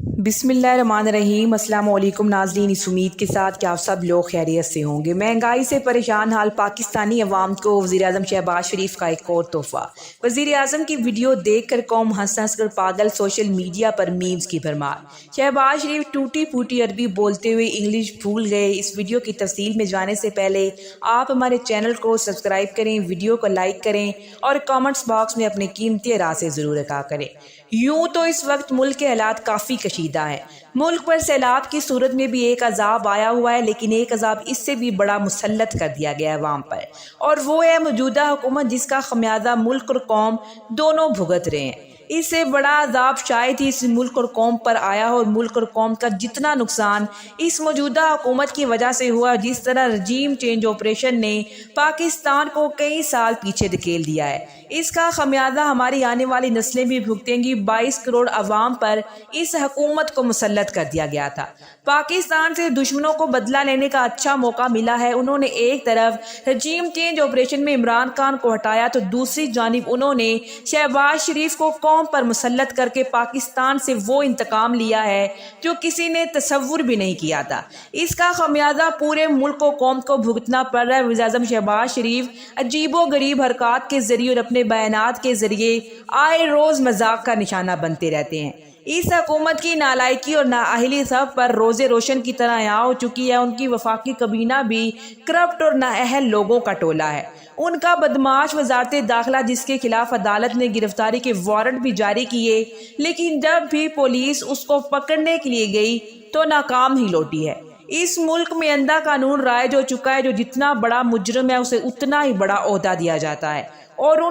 बिस्मिल्लाहिर्रहमानिर्रहीम। अस्सलाम वालेकुम नाज़रीन, इस उम्मीद के साथ कि आप सब लोग खैरियत से होंगे। महंगाई से परेशान हाल पाकिस्तानी अवाम को वज़ीर आज़म शहबाज शरीफ का एक और तोहफ़ा। वज़ीर आज़म की वीडियो देख कर कौम हंस हंस कर पागल, सोशल मीडिया पर मीम्स की भरमार। शहबाज शरीफ टूटी फूटी अरबी बोलते हुए इंग्लिश भूल गए। इस वीडियो की तफसील में जाने से पहले आप हमारे चैनल को सब्सक्राइब करें, वीडियो को लाइक करें और कमेंट्स बॉक्स में अपने कीमती राय से ज़रूर अता करें। यूं तो इस वक्त मुल्क के हालात काफ़ी कशीदा है। मुल्क पर सैलाब की सूरत में भी एक अजाब आया हुआ है, लेकिन एक अजाब इससे भी बड़ा मुसल्लत कर दिया गया है अवाम पर, और वो है मौजूदा हुकूमत, जिसका खमियाजा मुल्क और कौम दोनों भुगत रहे हैं। इससे बड़ा अजाब शायद ही इस मुल्क और कौम पर आया हो, और मुल्क और कौम का जितना नुकसान इस मौजूदा हुकूमत की वजह से हुआ, जिस तरह रजीम चेंज ऑपरेशन ने पाकिस्तान को कई साल पीछे धकेल दिया है, इसका खमियाजा हमारी आने वाली नस्लें भी भुगतेंगी। 22 करोड़ अवाम पर इस हुकूमत को मुसल्लत कर दिया गया था। पाकिस्तान से दुश्मनों को बदला लेने का अच्छा मौका मिला है। उन्होंने एक तरफ रजीम चेंज ऑपरेशन में इमरान खान को हटाया, तो दूसरी जानिब उन्होंने शहबाज शरीफ को कौम पर मुसल्लत करके पाकिस्तान से वो इंतकाम लिया है जो किसी ने तसव्वुर भी नहीं किया था। इसका खमियाजा पूरे मुल्क को कौम को भुगतना पड़ रहा है। वज़ीर आज़म शहबाज शरीफ अजीबो गरीब हरकत के जरिए और अपने बयानात के जरिए आए रोज मजाक का निशाना बनते रहते हैं। इस हुकूमत की नालायकी और नाअहली सब पर रोज़े रोशन की तरह यहाँ हो चुकी है। उनकी वफाकी कबीना भी करप्ट और नाअहल लोगों का टोला है। उनका बदमाश वजारत दाखिला, जिसके खिलाफ अदालत ने गिरफ्तारी के वारंट भी जारी किए, लेकिन जब भी पुलिस उसको पकड़ने के लिए गई तो नाकाम ही लौटी है। इस मुल्क में अंधा कानून राइज हो चुका है, जो जितना बड़ा मुजरिम है उसे उतना ही बड़ा ओहदा दिया जाता है, और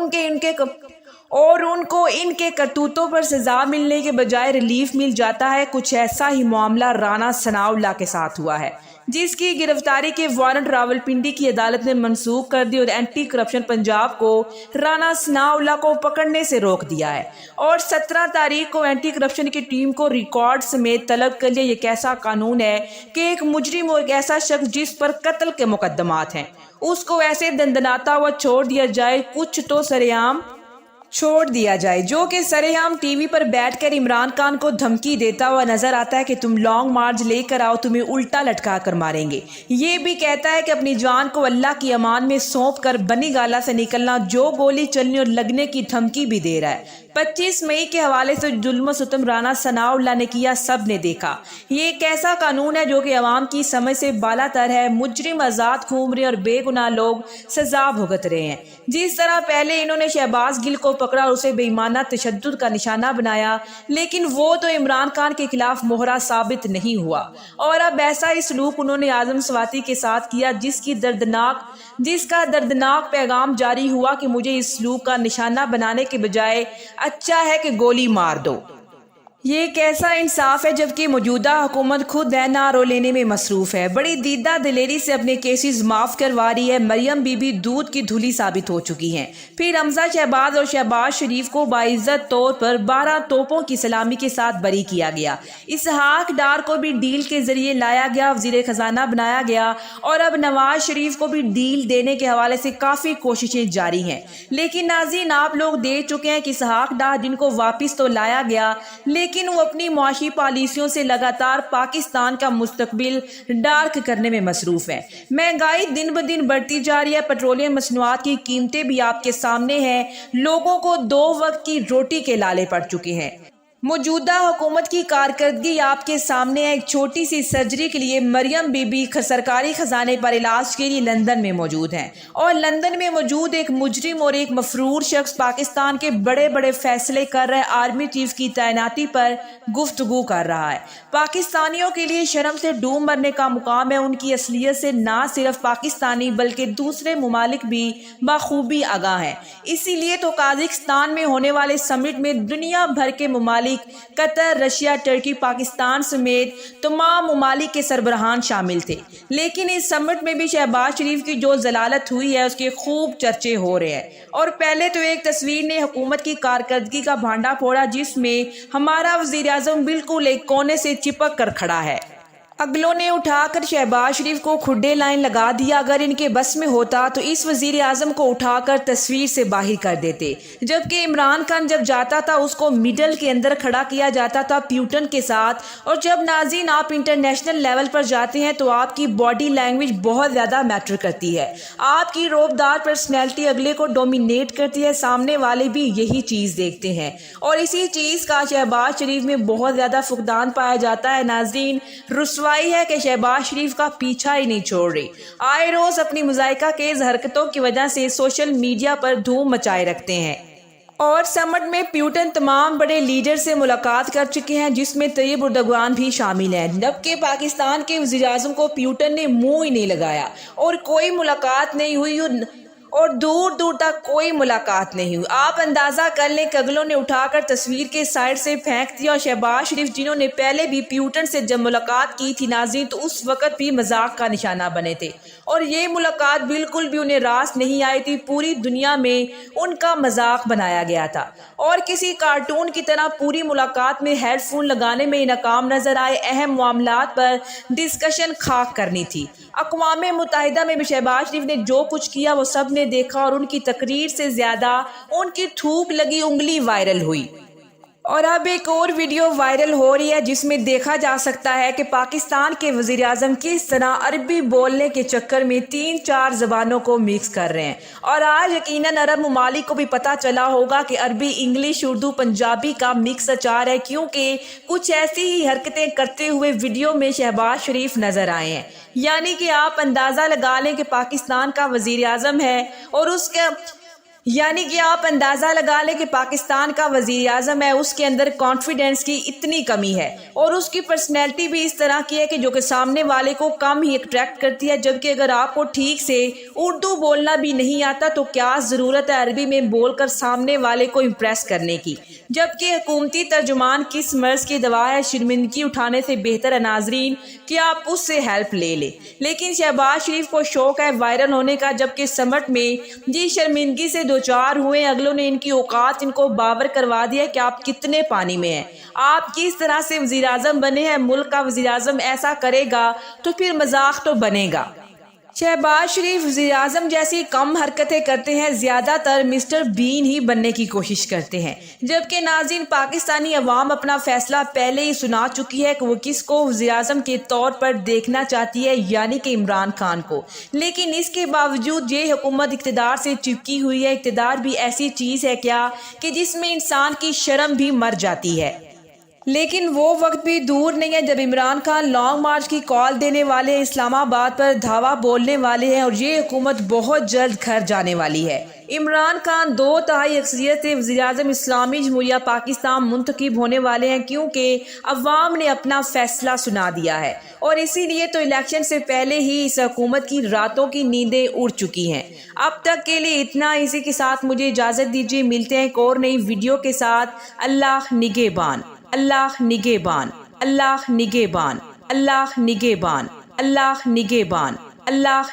उनको इनके करतूतों पर सजा मिलने के बजाय रिलीफ मिल जाता है। कुछ ऐसा ही मामला राना सनाउल्लाह के साथ हुआ है, जिसकी गिरफ्तारी के वारंट रावलपिंडी की अदालत ने मनसूख कर दी और एंटी करप्शन पंजाब को राना सनाउल्लाह को पकड़ने से रोक दिया है, और 17 तारीख को एंटी करप्शन की टीम को रिकॉर्ड समेत तलब कर लिया। ये कैसा कानून है कि एक मुजरिम और एक ऐसा शख्स जिस पर कत्ल के मुकदमात हैं, उसको ऐसे दंदनाता हुआ छोड़ दिया जाए। कुछ तो सरेआम छोड़ दिया जाए, जो कि सरेआम टीवी पर बैठकर इमरान खान को धमकी देता हुआ नजर आता है कि तुम लॉन्ग मार्च लेकर आओ, तुम्हें उल्टा लटका कर मारेंगे। ये भी कहता है कि अपनी जान को अल्लाह की अमान में सौंप कर बनी गाला से निकलना, जो गोली चलने और लगने की धमकी भी दे रहा है। 25 मई के हवाले से जुल्म सितम राना सनाउल्लाह ने किया, सब ने देखा। ये एक ऐसा कानून है जो कि अवाम की समझ से बालातर है। मुजरिम आज़ाद घूम रहे और बेगुनाह लोग सजा भुगत रहे हैं। जिस तरह पहले इन्होंने शहबाज गिल को पकड़ा और उसे बेईमाना तशद्दुद का निशाना बनाया, लेकिन वो तो इमरान खान के खिलाफ मोहरा साबित नहीं हुआ, और अब ऐसा ही सलूक उन्होंने आजम स्वाति के साथ किया, जिसका दर्दनाक पैगाम जारी हुआ कि मुझे इस सलूक का निशाना बनाने के बजाय अच्छा है कि गोली मार दो। ये कैसा इंसाफ है, जबकि मौजूदा हुकूमत खुद एनआरओ लेने में मसरूफ है। बड़ी दीदा दिलेरी से अपने केसेस माफ करवा रही है। मरियम बीबी दूध की धुली साबित हो चुकी हैं। फिर हमजा शहबाज और शहबाज शरीफ को बाइज्जत तौर पर 12 तोपों की सलामी के साथ बरी किया गया। इसहाक डार को भी डील के जरिए लाया गया, वजीर खजाना बनाया गया, और अब नवाज शरीफ को भी डील देने के हवाले से काफ़ी कोशिशें जारी हैं। लेकिन नाज़रीन, आप लोग देख चुके हैं कि इसहाक डार जिनको वापस तो लाया गया, लेकिन वो अपनी मुआशी पॉलिसियों से लगातार पाकिस्तान का मुस्तकबिल डार्क करने में मसरूफ है। महंगाई दिन ब दिन बढ़ती जा रही है। पेट्रोलियम मसनूआत की कीमतें भी आपके सामने हैं। लोगों को 2 वक्त की रोटी के लाले पड़ चुके हैं। मौजूदा हुकूमत की कारकर्दगी आपके सामने है। एक छोटी सी सर्जरी के लिए मरियम बीबी सरकारी खजाने पर इलाज के लिए लंदन में मौजूद हैं, और लंदन में मौजूद एक मुजरिम और एक मफरूर शख्स पाकिस्तान के बड़े बड़े फैसले कर रहे आर्मी चीफ की तैनाती पर गुफ्तगू कर रहा है। पाकिस्तानियों के लिए शर्म से डूब मरने का मुकाम है। उनकी असलियत से ना सिर्फ पाकिस्तानी बल्कि दूसरे ममालिक भी बखूबी आगाह हैं। इसीलिए तो काजाकिस्तान में होने वाले समिट में दुनिया भर के ममालिक, कतर, रशिया, टर्की, पाकिस्तान समेत तमाम ममालिक के सरबराहान शामिल थे। लेकिन इस समिट में भी शहबाज शरीफ की जो जलालत हुई है उसके खूब चर्चे हो रहे हैं। और पहले तो एक तस्वीर ने हुकूमत की कारकर्दगी का भांडा फोड़ा, जिसमें हमारा वजीर आज़म बिल्कुल एक कोने से चिपक कर खड़ा है। अगलों ने उठाकर शहबाज शरीफ को खुड्डे लाइन लगा दिया। अगर इनके बस में होता तो इस वजीर आजम को उठाकर तस्वीर से बाहर कर देते। जबकि इमरान खान जब जाता था उसको मिडल के अंदर खड़ा किया जाता था प्यूटन के साथ। और जब नाज़रीन आप इंटरनेशनल लेवल पर जाते हैं तो आपकी बॉडी लैंग्वेज बहुत ज़्यादा मैटर करती है। आपकी रोबदार पर्सनैलिटी अगले को डोमिनेट करती है। सामने वाले भी यही चीज़ देखते हैं और इसी चीज़ का शहबाज शरीफ में बहुत ज़्यादा फुकदान पाया जाता है। नाज़रीन रुसवाई है कि शहबाज शरीफ का पीछा ही नहीं छोड़ रही। आए रोज अपनी मुज़ाहिका केज़ हरकतों की वजह से सोशल मीडिया पर धूम मचाए रखते हैं। और समट में प्यूटन तमाम बड़े लीडर से मुलाकात कर चुके हैं जिसमें तैयब उर्दुगान भी शामिल हैं। जबकि पाकिस्तान के वज़ीर आज़म को प्यूटन ने मुंह ही नहीं लगाया और कोई मुलाकात नहीं हुई और दूर दूर तक कोई मुलाकात नहीं हुई। आप अंदाज़ा कर लें कि अगलों ने उठाकर तस्वीर के साइड से फेंक दिया। और शहबाज शरीफ जिन्होंने पहले भी प्यूटन से जब मुलाकात की थी नाज़रीन तो उस वक़्त भी मजाक का निशाना बने थे और ये मुलाकात बिल्कुल भी उन्हें रास नहीं आई थी। पूरी दुनिया में उनका मजाक बनाया गया था और किसी कार्टून की तरह पूरी मुलाकात में हेडफोन लगाने में नाकाम नजर आए। अहम मामलात पर डिस्कशन खाक करनी थी। अक़वाम मुत्तहिदा में भी शहबाज शरीफ ने जो कुछ किया वो सब ने देखा और उनकी तकरीर से ज्यादा उनकी थूक लगी उंगली वायरल हुई। और अब एक और वीडियो वायरल हो रही है जिसमें देखा जा सकता है कि पाकिस्तान के वज़ीर आज़म किस तरह अरबी बोलने के चक्कर में 3-4 ज़बानों को मिक्स कर रहे हैं। और आज यकीनन अरब ममालिक को भी पता चला होगा कि अरबी, इंग्लिश, उर्दू, पंजाबी का मिक्स अचार है, क्योंकि कुछ ऐसी ही हरकतें करते हुए वीडियो में शहबाज शरीफ नज़र आए हैं। यानी कि आप अंदाज़ा लगा लें कि पाकिस्तान का वज़ीर आज़म है और पाकिस्तान का वज़ीर आज़म है, उसके अंदर कॉन्फिडेंस की इतनी कमी है और उसकी पर्सनैलिटी भी इस तरह की है कि जो कि सामने वाले को कम ही अट्रैक्ट करती है। जबकि अगर आपको ठीक से उर्दू बोलना भी नहीं आता तो क्या ज़रूरत है अरबी में बोलकर सामने वाले को इम्प्रेस करने की। जबकि हुकूमती तर्जुमान किस मर्ज़ की दवा है, शर्मिंदगी उठाने से बेहतर है नाज़रीन कि आप उससे हेल्प ले लें। लेकिन शहबाज शरीफ को शौक है वायरल होने का। जबकि समट में जी शर्मिंदगी से दो चार हुए, अगलों ने इनकी औकात इनको बावर करवा दिया कि आप कितने पानी में हैं, आप किस तरह से वज़ीर आज़म बने हैं। मुल्क का वज़ीर आज़म ऐसा करेगा तो फिर मजाक तो बनेगा। शहबाज शरीफ वज़ीर आज़म जैसी कम हरकतें करते हैं, ज़्यादातर मिस्टर बीन ही बनने की कोशिश करते हैं। जबकि नाज़रीन पाकिस्तानी अवाम अपना फैसला पहले ही सुना चुकी है कि वो किसको वज़ीर आज़म के तौर पर देखना चाहती है, यानी कि इमरान खान को। लेकिन इसके बावजूद ये हुकूमत इक़्तिदार से चिपकी हुई है। इक़्तिदार भी ऐसी चीज़ है क्या कि जिसमें इंसान की शर्म भी मर जाती है। लेकिन वो वक्त भी दूर नहीं है जब इमरान खान लॉन्ग मार्च की कॉल देने वाले, इस्लामाबाद पर धावा बोलने वाले हैं और ये हुकूमत बहुत जल्द घर जाने वाली है। इमरान खान 2/3 अक्सरियत से वज़ीर आज़म इस्लामी जमहूरिया पाकिस्तान मुंतखब होने वाले हैं, क्योंकि अवाम ने अपना फैसला सुना दिया है। और इसीलिए तो इलेक्शन से पहले ही इस हुकूमत की रातों की नींदें उड़ चुकी हैं। अब तक के लिए इतना। इसी के साथ मुझे इजाज़त दीजिए, मिलते हैं एक और नई वीडियो के साथ। अल्लाह निगहबान, अल्लाह निगहबान, अल्लाह निगहबान, अल्लाह निगहबान, अल्लाह निगहबान, अल्लाह।